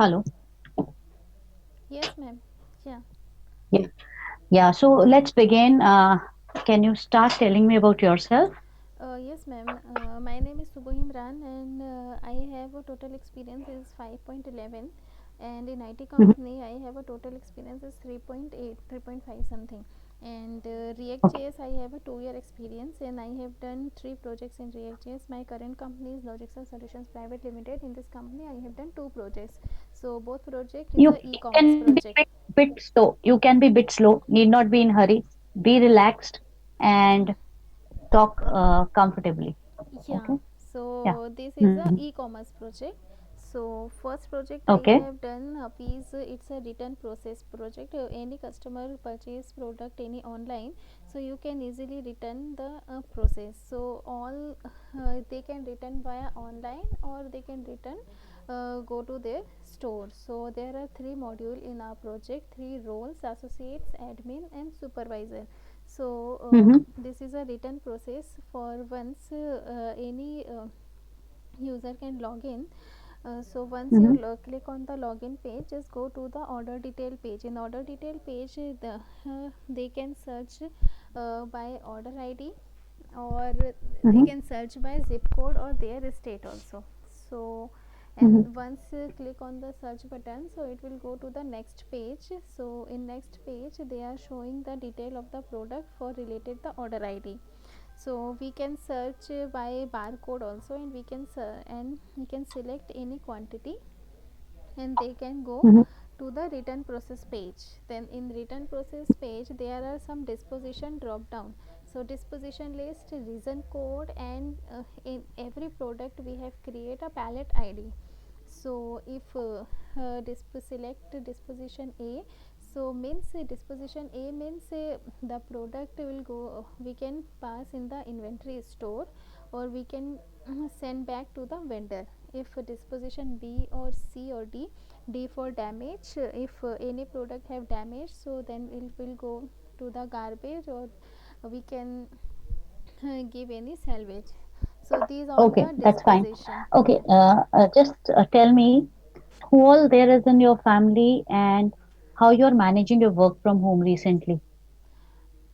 Hello. Yes, ma'am. Yeah. Yeah. Yeah. So let's begin. Can you start telling me about yourself? Yes, ma'am. My name is Subho Imran, and I have a total experience is 5.11, and in IT Mhm. company I have a total experience is 3.8, 3.5 something. And Okay. React.js I have a 2 year experience, and I have done 3 projects in React.js. My current company is Logixel Solutions Private Limited. In this company I have done 2 projects. So both project is a You e-commerce can be project. bit slow. You can be bit slow. Need not be in hurry. Be relaxed and talk comfortably. Yeah, Okay. Yeah. so this is Hmm. a e-commerce project. So first project I Okay. have done is it's a return process project. Any customer purchase product any online, so you can easily return the process. So all they can return via online, or they can return go to their store. So there are three module in our project, three roles: associates, admin, and supervisor. So Mm-hmm. this is a written process for once any user can log in. So once you Mm-hmm. click on the login page, just go to the order detail page. In order detail page, they can search by order id, or they Mm-hmm. can search by zip code or their state also. So Mm-hmm. and once you click on the search button, so it will go to the next page. So in next page they are showing the detail of the product for related the order id. So we can search by barcode also, and we can select any quantity, and they can go Mm-hmm. to the return process page. Then in return process page there are some disposition drop down. So disposition list, reason code, and in every product we have create a pallet id. So if select disposition a, so means disposition a means the product will go, we can pass in the inventory store, or we can send back to the vendor. If disposition b or c or d for damage, if any product have damage, so then it will go to the garbage, or we can give any salvage. So these all Okay, the that's fine. disposition. Okay. Yeah. Just tell me who all there is in your family and how you're managing your work from home recently.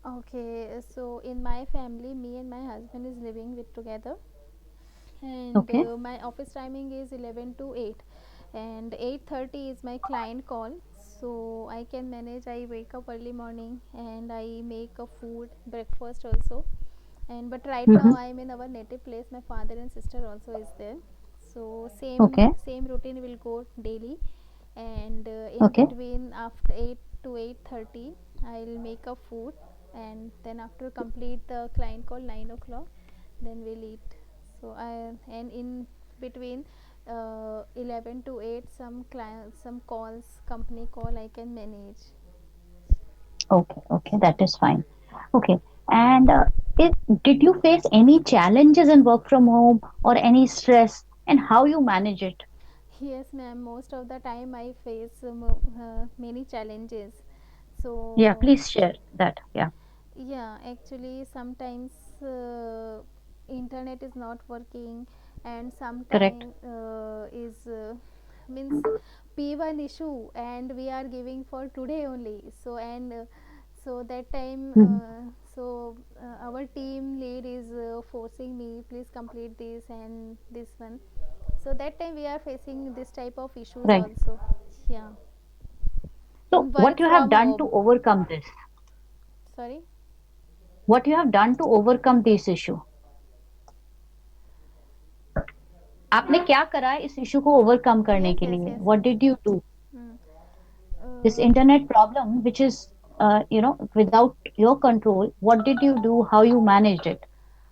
Okay, so in my family, me and my husband is living with together, and Okay. my office timing is 11 to 8, and 8:30 is my client call. So I can manage. I wake up early morning and I make a food breakfast also. And but right now Mm-hmm. I am in our native place. My father and sister also is there. So Okay. same routine will go daily, and in Okay. between after 8 to 8:30 I'll make a food, and then after complete the client call 9 o'clock, then we'll eat. So I, and in between 11 to 8 some clients, some calls, company call I can manage. Okay. Okay. That is fine. Okay. And it, did you face any challenges in work from home or any stress and how you manage it? Yes, ma'am. Most of the time I face many challenges. Yeah. So Please share that. Yeah. yeah, actually sometimes internet is not working, and Correct. sometimes is means p1 issue, and we are giving for today only. So and so that time Hmm. our team lead is forcing me, please complete this and this one. So that time we are facing this type of issues Right. also. Yeah. So, In what work you have from done to home. overcome this? Sorry. What you have done to overcome this issue? आपने क्या करा इस issue को overcome करने Yes, के yes, लिए? yes, What yes. did you do? Hmm. This Uh, internet problem, which is, without your control, what did you do? How you managed it?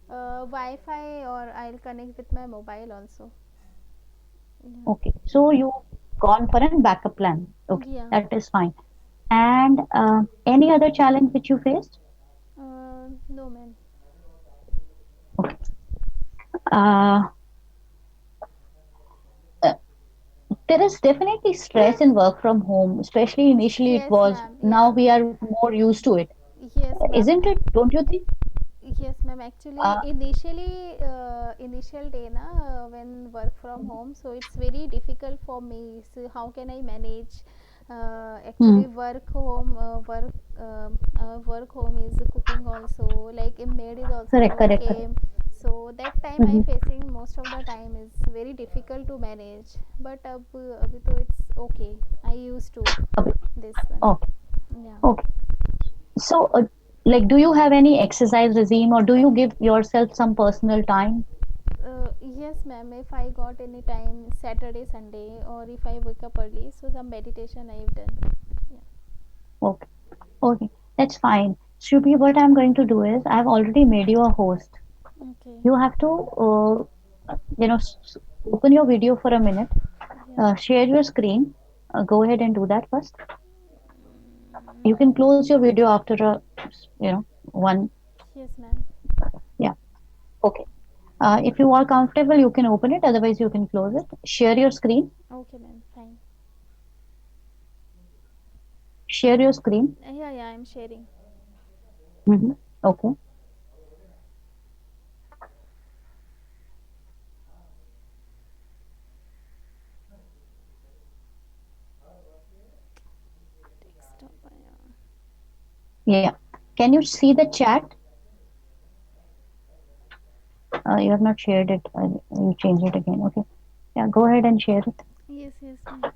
Wi-Fi, or I'll connect with my mobile also. Okay, so you gone for a backup plan. Okay, Yeah. that is fine. And any other challenge which you faced? No, man. Okay. Uh, uh, there is definitely stress in work from home, especially initially it Yes, was. ma'am. Now Yeah. we are more used to it. Yes, ma'am. Isn't it? Don't you think? Yes, ma'am. Actually, Uh, initial day na when work from home, so it's very difficult for me. So how can I manage? hmm, Actually, work home is cooking also. Like a maid is also correct, correct, correct. came. So that time I Mhm. facing most of the time is very difficult to manage. But abhi to it's okay. I used to Okay, this one. okay, Yeah. okay. So, like, do you have any exercise regime, or do you give yourself some personal time? Yes, ma'am. If I got any time, Saturday, Sunday, or if I wake up early, so some meditation I've done. Yeah. Okay, okay, that's fine. Shruti, what I'm going to do is I've already made you a host. Okay. You have to, open your video for a minute, Yeah. share your screen. Go ahead and do that first. Mm, You can close your video after one. yes, ma'am. Yeah. Okay. If you are comfortable, you can open it. Otherwise, you can close it. Share your screen. Okay, ma'am. Fine. Share your screen. Yeah, yeah. I'm sharing. Hmm. Okay. Desktop. Yeah. Yeah. Can you see the chat? You have not shared it. You change it again. Okay. Yeah. Go ahead and share it. Yes, yes, ma'am.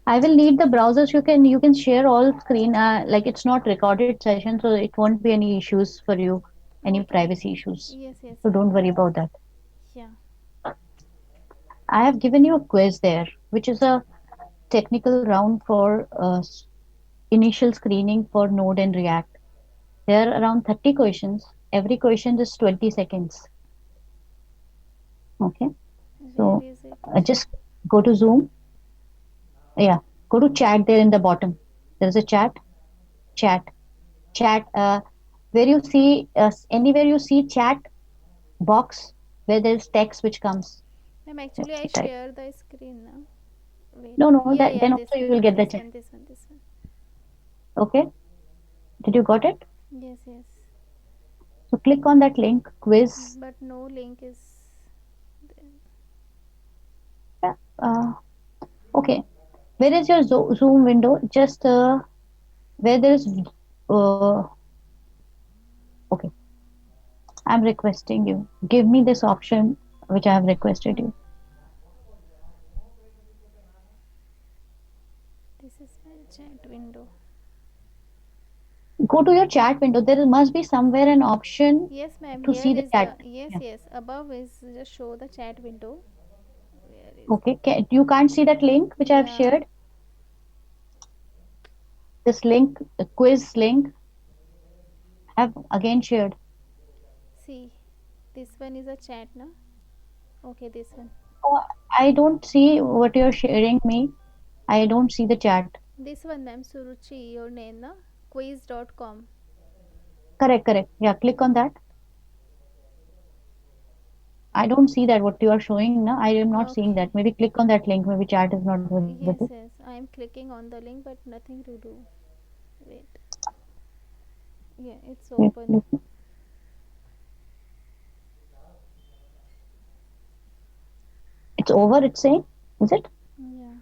I will need the browsers. You can share all screen. Like it's not recorded session, so it won't be any issues for you, any Okay. privacy issues. Yes, yes, So ma'am. don't worry about that. Yeah. I have given you a quiz there, which is a technical round for initial screening for Node and React. There are around 30 questions. Every question is 20 seconds. Okay. Where So is it? just go to Zoom. Yeah. Go to chat there in the bottom. There is a chat. Chat. Chat. Where you see, anywhere you see chat box where there is text which comes. Ma'am, actually, I Type. share the screen now. Wait. No, no. Yeah, That yeah. then also This you one. will get the This chat. one. This one. This one. Okay. Did you got it? Yes, yes. So click on that link quiz. But no link is there. Yeah. Okay. Where is your Zoom window? Just where there is. Uh, okay. I'm requesting you. Give me this option which I have requested you. This is my chat window. Go to your chat window. There must be somewhere an option Yes, ma'am. to Here see the is chat. the yes, Yeah. yes. Above is just show the chat window. Where is Okay. You can't see that link which I have yeah? shared. This link, the quiz link, I have again shared. See, this one is a chat, na? Okay, this one. Oh, I don't see what you're sharing me. I don't see the chat. This one, ma'am. Suruchi, your name, na? Quiz.com. Correct, correct. Yeah, click on that. I don't see that what you are showing now. I am not seeing Okay. that. Maybe click on that link. Maybe chat is not visible. Yes, yes. I am clicking on the link, but nothing to do. Wait. Yeah, it's Wait, open. it's over. It's saying, is it? Yeah.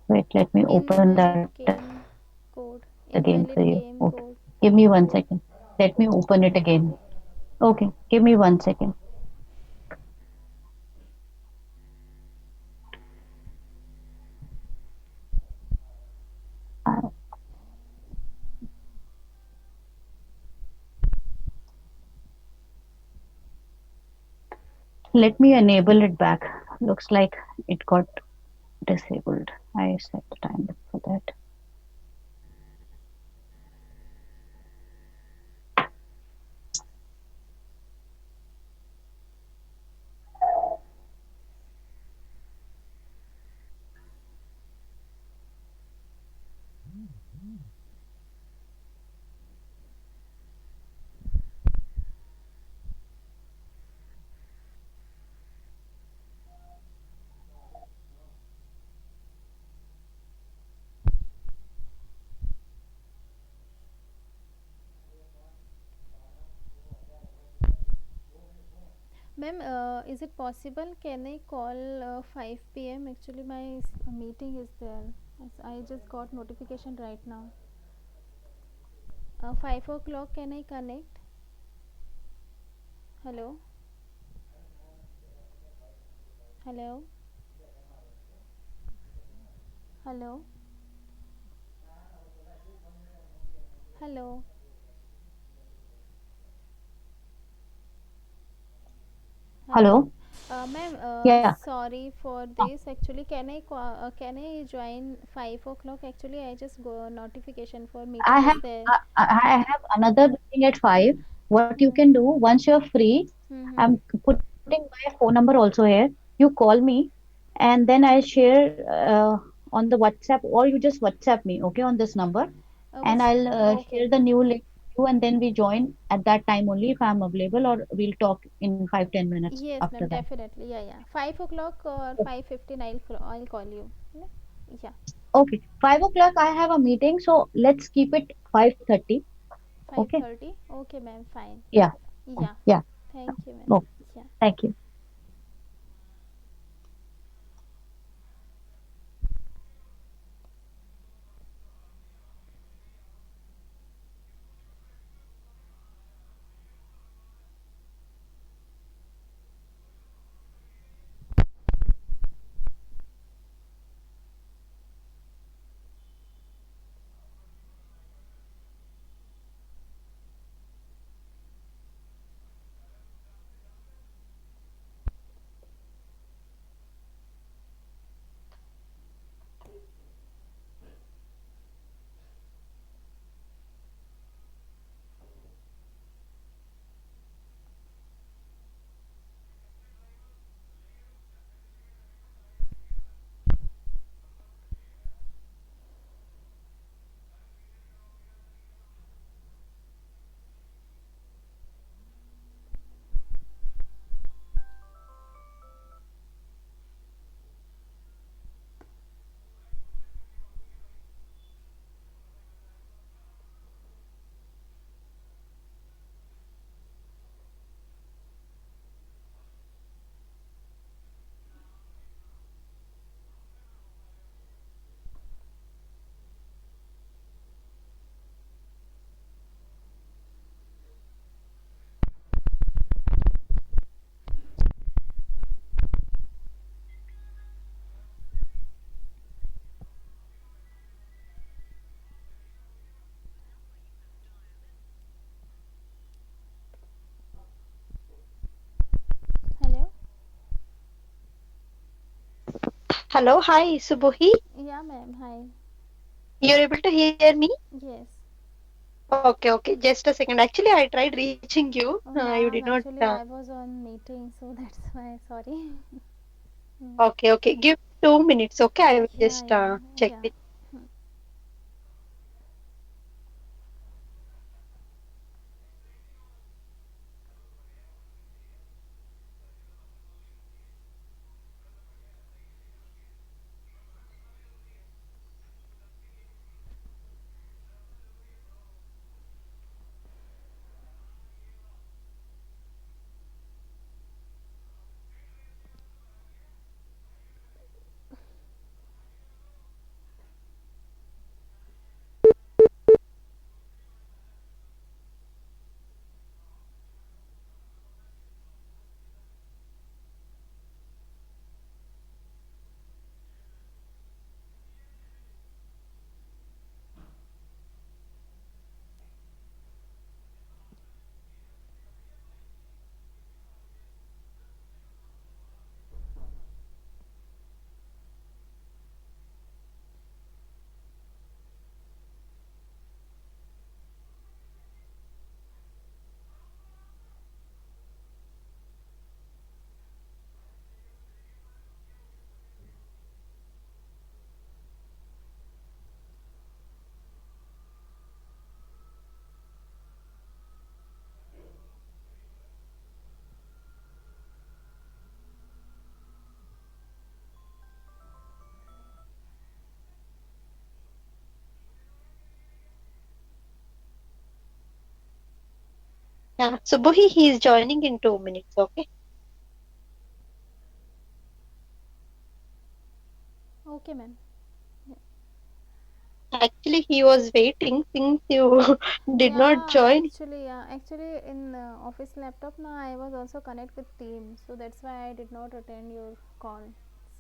Wait, let me open that Invalid game code. again for you. Invalid Okay. game code. Give me 1 second. Let me open it again. Okay. Give me 1 second. Uh, let me enable it back. Looks like it got disabled. I set the time for that. Ma'am, is it possible? Can I call 5 p.m.? Actually, my meeting is there. I just got notification right now. 5 o'clock. Can I connect? Hello, hello, hello, hello, hello. Hello. Ma'am, Yeah. sorry for this. Actually, can I join 5 o'clock? Actually, I just go notification for I meeting is have there. I have another meeting at 5. What you Hmm. can do once you're free, Mm-hmm. I'm putting my phone number also here. You call me, and then I share on the WhatsApp, or you just WhatsApp me, okay, on this number, and Which? I'll share Okay. the new link to you, and then we join at that time only if I'm available, or we'll talk in 5-10 minutes Yes, after ma'am. that. Definitely. Yeah, yeah. 5 o'clock or 5:15. I'll call you. Yeah. Yeah. Okay, 5 o'clock. I have a meeting, so let's keep it 5:30. Five Okay. thirty. Okay, ma'am. Fine. Yeah. Yeah. Yeah. Thank you, ma'am. No. Yeah. Thank you. Hello. Hello, hi, Subhuhi. Yeah, ma'am. Hi. You're able to hear me? Yes. Okay, okay. Just a second. Actually, I tried reaching you. Oh, You yeah. did not. Actually, I was on meeting, so that's why. Sorry. Hmm. Okay, okay. Give 2 minutes. Okay, I will Yeah, just yeah, check yeah. with. Hmm. Yeah, Subhuhi, he is joining in 2 minutes. Okay. Okay, ma'am. Yeah. Actually, he was waiting since you did not join. Actually, in office laptop now, I was also connect with Teams, so that's why I did not attend your call.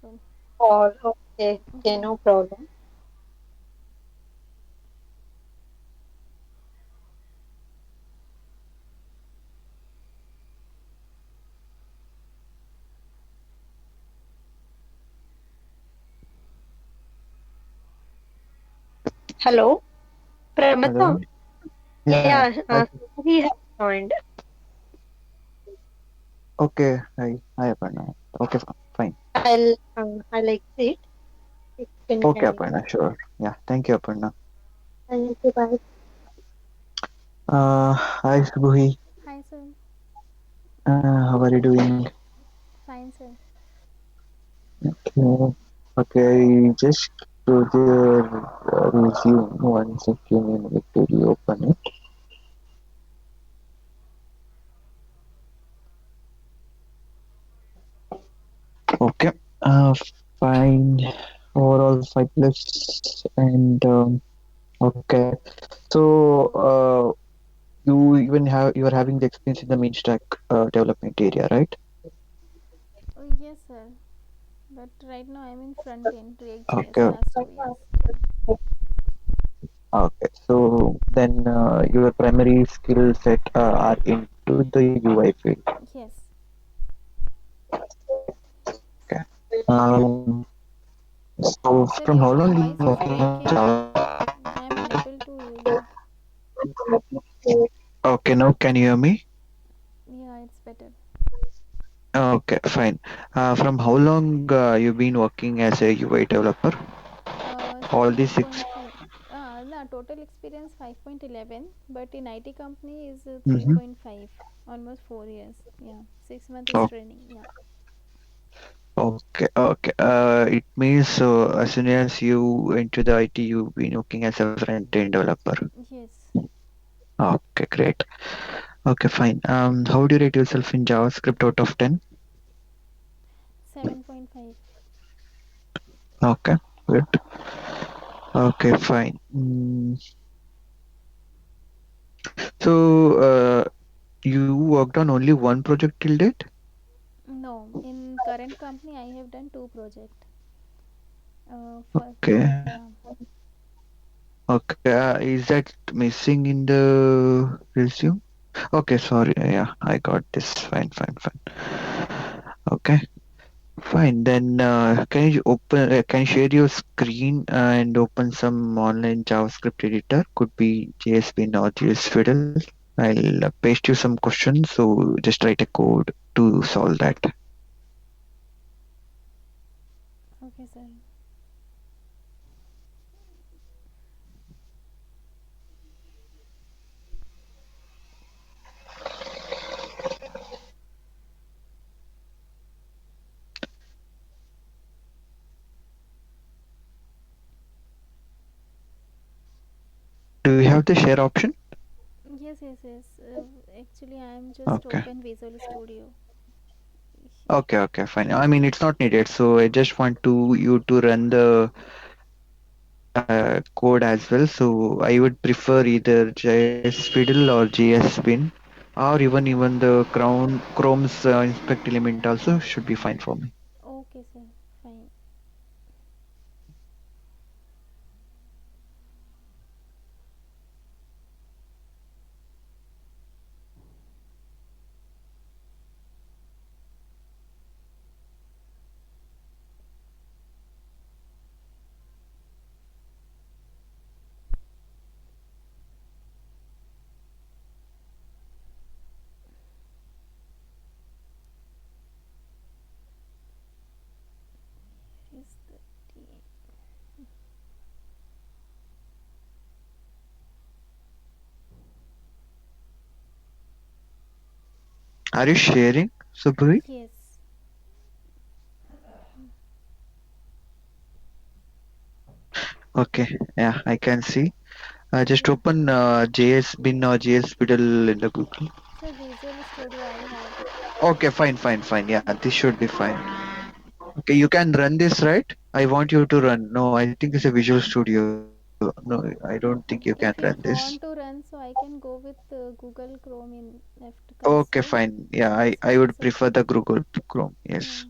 So, Or okay, okay, yeah. no problem. Hello, Pramata. Hello. Yeah, Yeah. Hi. he has joined. Okay. Hi. Hi, Aparna. Okay. Fine. I'll exit. You can Okay, carry on. Aparna. Sure. Yeah. Thank you, Aparna. Thank you. Bye. Hi, Subhi. Hi, sir. How are you doing? Fine, sir. Okay. Okay. I just to the resume once if you need me to reopen it. Okay. Fine. Overall 5 plus and okay. So you are having the experience in the main stack development area, right? Oh, yes, sir. But right now I'm in front end React.js Okay. last 2 years. Okay, so then your primary skill set are into the UI field. Yes. Okay. Um, so Sir, from how your long you voice is working on breaking. Java? I am unable to hear you. Okay, now can you hear me? Yeah, it's better. Okay, fine. From how long you been working as a UI developer? All these six. 5.5. No, total experience 5.11, but in IT company is Mm-hmm. 3.5. Almost 4 years. Yeah, 6 months is Oh, training. Yeah. okay, okay. It means so as soon as you into the IT, you've been working as a front-end developer. Yes. Okay, great. Okay, fine. How do you rate yourself in JavaScript out of 10? 7.5. Okay, good. Okay, fine. So, you worked on only one project till date? No, in current company I have done two project. For Okay, yeah. okay. Is that missing in the resume? Okay, sorry. Yeah, I got this. Fine, fine, fine. Okay, fine. Then, can you share your screen and open some online JavaScript editor? Could be JSPin or JS Fiddle. I'll paste you some questions. So just write a code to solve that. Okay, sir. Do you have the share option? Yes, yes, yes. Actually, I am just Okay. open Visual Studio. Okay, okay, fine. I mean, it's not needed. So I just want to you to run the code as well. So I would prefer either JS Fiddle or JS Bin, or even the Chrome's inspect element also should be fine for me. Okay, sir. Fine. Is the Are you sharing, Subhi? yes. Okay, yeah, I can see. Just Yeah. open JS Bin or JS Fiddle in the Google. So Visual Studio I have. Okay, fine, fine, fine. Yeah, this should be fine. Okay, you can run this, right? I want you to run. No, I think it's a Visual Studio. No, I don't think you can run this. If you want to run, so I can go with Google Chrome in left Okay, console. fine. Yeah, Yes, I would so prefer the Google Chrome. yeah. Yes.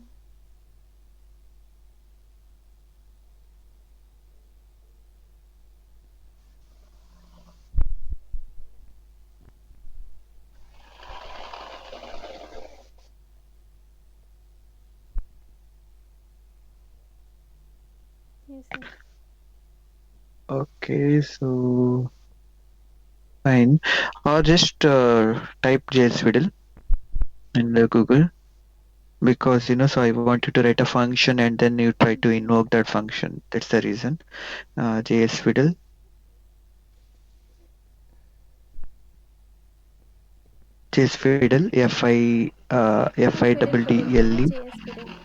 Yes, yes. Okay, so fine. Or just type JSFiddle in the Google because so I want you to write a function and then you try to Mm-hmm. invoke that function. That's the reason. JSFiddle, JSFiddle, Fiddle fiddle, FIDDLE. JS fiddle.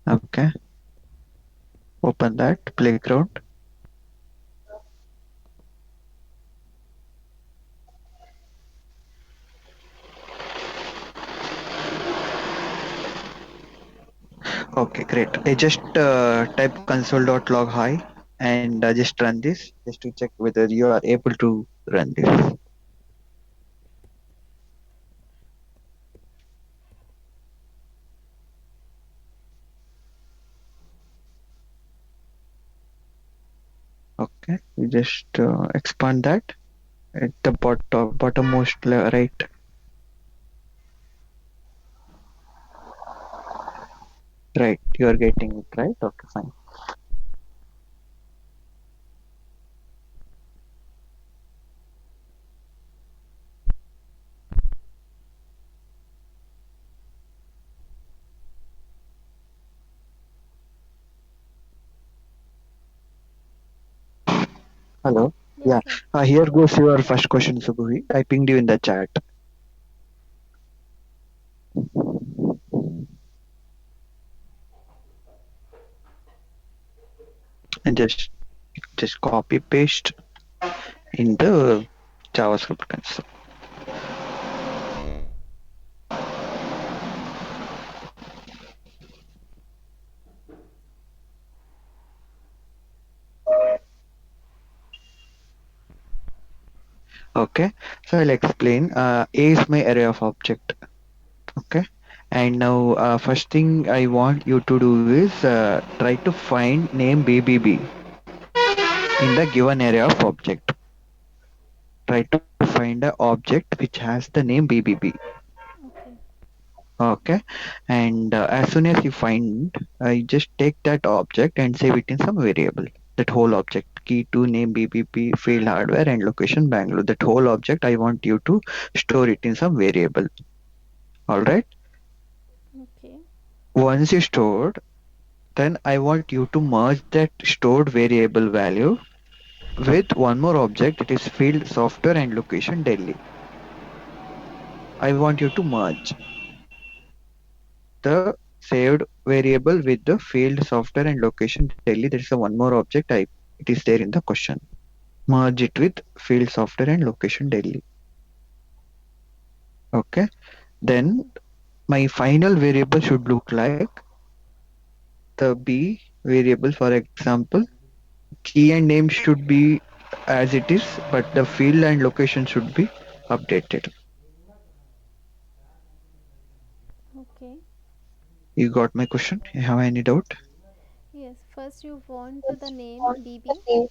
Okay, open that playground. Okay, great. I just type console.log hi and just run this just to check whether you are able to run this. Okay, you just expand that at the bottommost right. Right, you are getting it right. Okay, fine. Hello. Yes, Yeah. sir. Here goes your first question, Subhuvi. I pinged you in the chat. And just copy paste in the JavaScript console. Okay. So I'll explain. A is my array of object. Okay. And now first thing I want you to do is try to find name BBB in the given area of object. Try to find a object which has the name BBB. Okay. Okay, and as soon as you find, you just take that object and save it in some variable. That whole object, key to name BBP, field hardware, and location Bangalore. That whole object, I want you to store it in some variable. All right. Okay. Once you stored, then I want you to merge that stored variable value with one more object. It is field software and location Delhi. I want you to merge the saved variable with the field software and location Delhi. There is a one more object. It is there in the question. Merge it with field software and location Delhi. Okay. Then my final variable should look like the B variable. For example, key and name should be as it is, but the field and location should be updated. Okay. You got my question? You have any doubt? Yes. First, you want the name BB.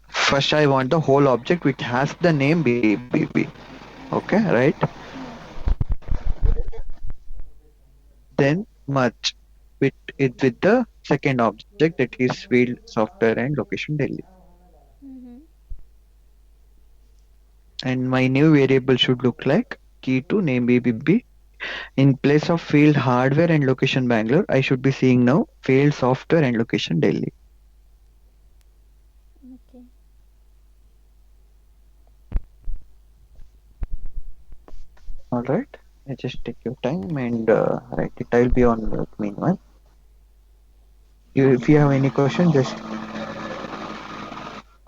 First, I want the whole object which has the name BBB. Okay, Okay. right? Yes. Then merge with the second object that is field software and location Delhi. Mm-hmm. And my new variable should look like key to name BBB. In place of field hardware and location Bangalore, I should be seeing now field software and location Delhi. Okay. All right. Just take your time and write it. I'll be on mute meanwhile. If you have any question, just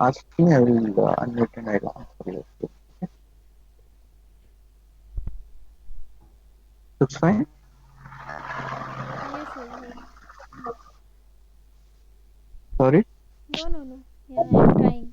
ask me. I will unmute and I'll answer you. Looks fine. Yes, yes, good. Sorry. No, no, no. Yeah, I am trying.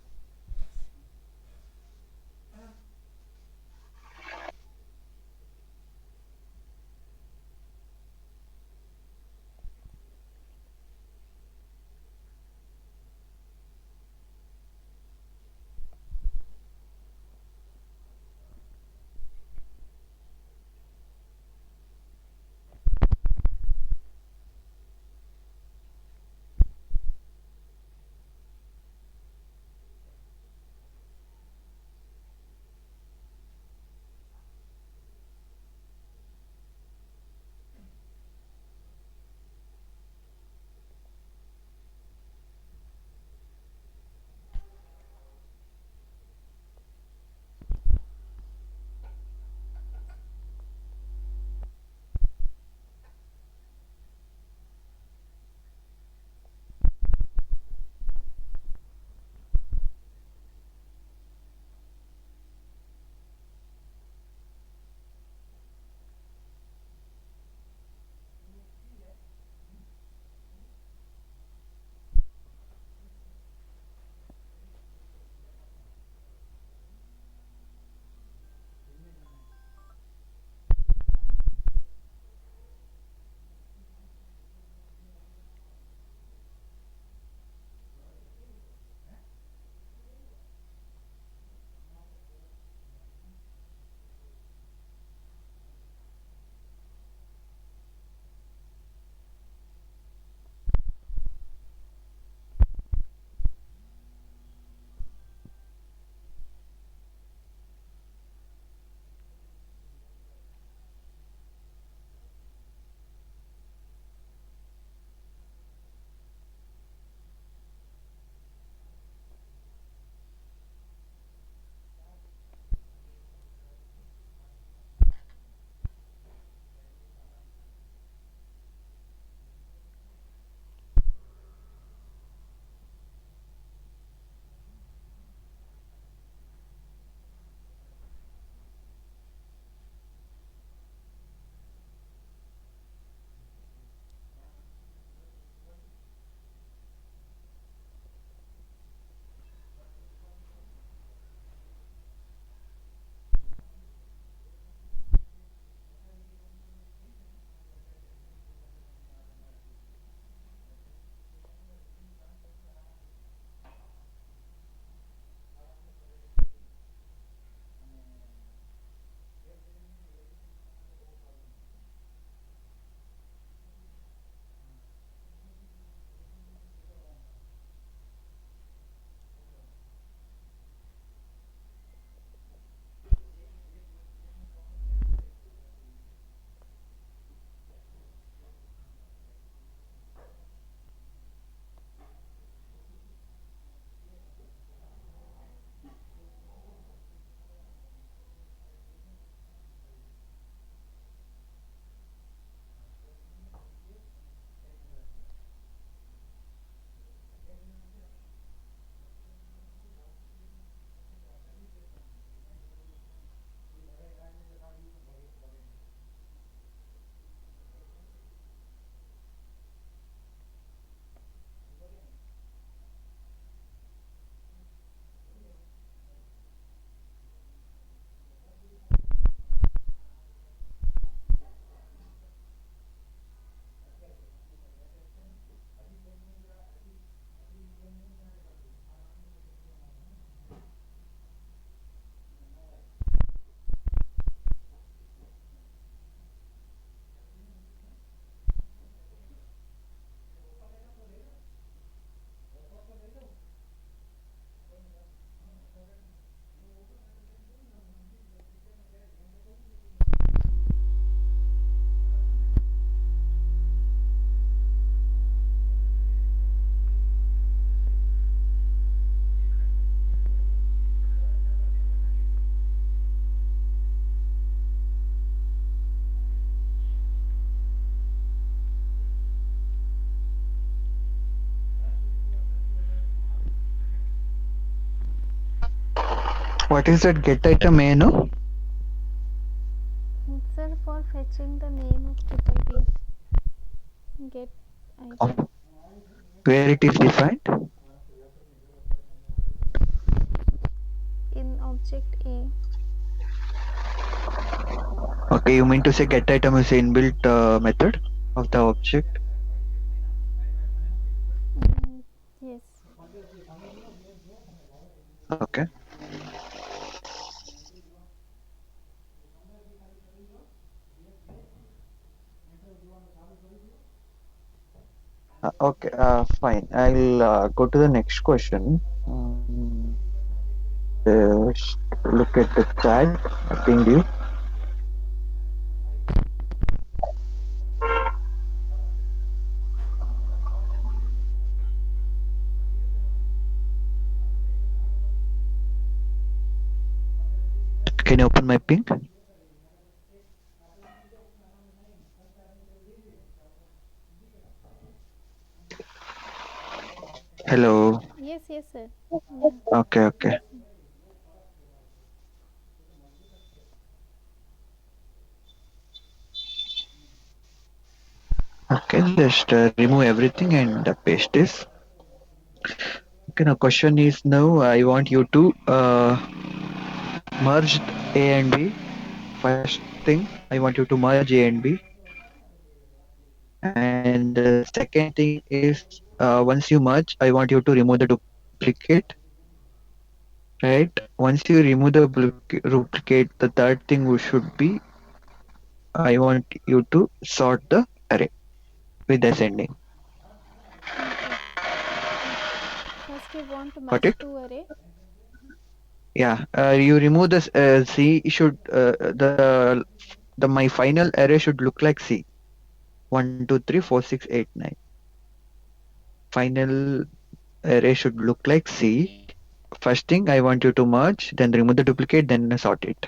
What is that get item menu? It's for fetching the name of triple B. Get item. Where it is defined? in object A. Okay, you mean to say get item is inbuilt method of the object? Mm, yes. Okay. Okay, fine. I'll go to the next question. Just look at the chat. I pinged you. Can you open my ping? Hello. Yes, yes, sir. Yeah. Okay, okay. Okay, just remove everything and paste this. Okay, now question is now I want you to merge A and B. First thing, I want you to merge A and B. And the second thing is once you merge, I want you to remove the duplicate. Right? Once you remove the duplicate, the third thing should be I want you to sort the array with ascending. Okay. First, you want to Got merge it? two array. Yeah. You remove this C should the my final array should look like C. 1, 2, 3, 4, 6, 8, 9. Final array should look like C. First thing I want you to merge, then remove the duplicate, then sort it.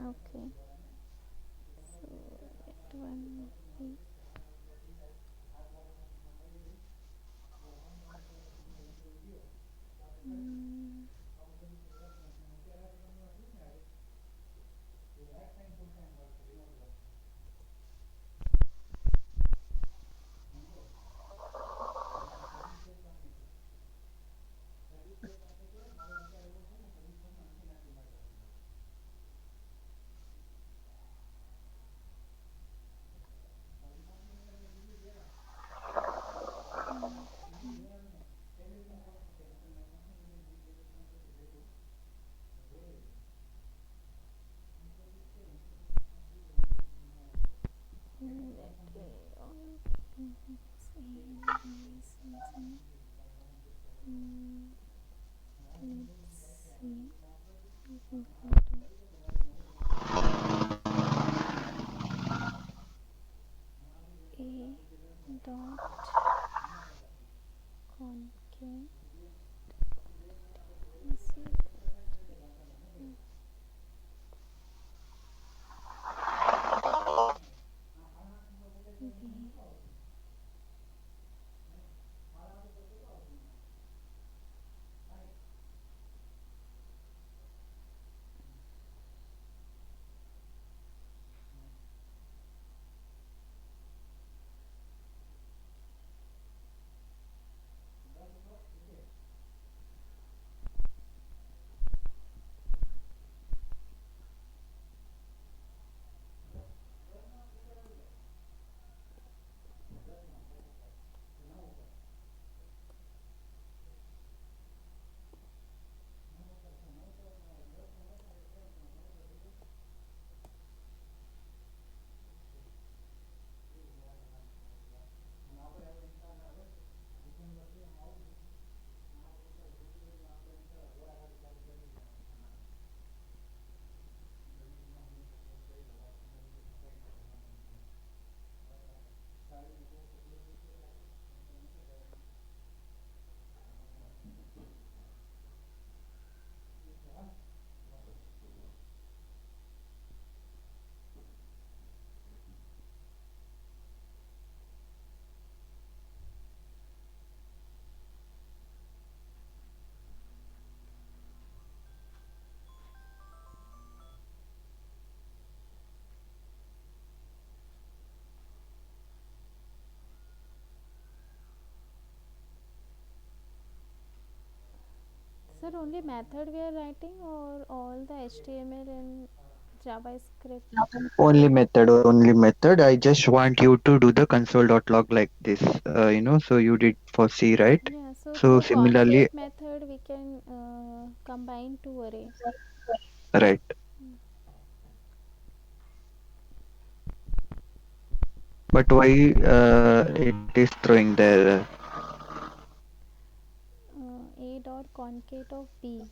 Okay. So that one. B. Mm, that on C, B, C, C. Let's see. Is equal to A dot concat C B. Sir, only method we are writing or all the HTML and JavaScript? Only method. I just want you to do the console.log like this, so you did for C, right? Yeah, so So through similarly, concat method we can combine two array. right. But why it is throwing there? A dot concat of B.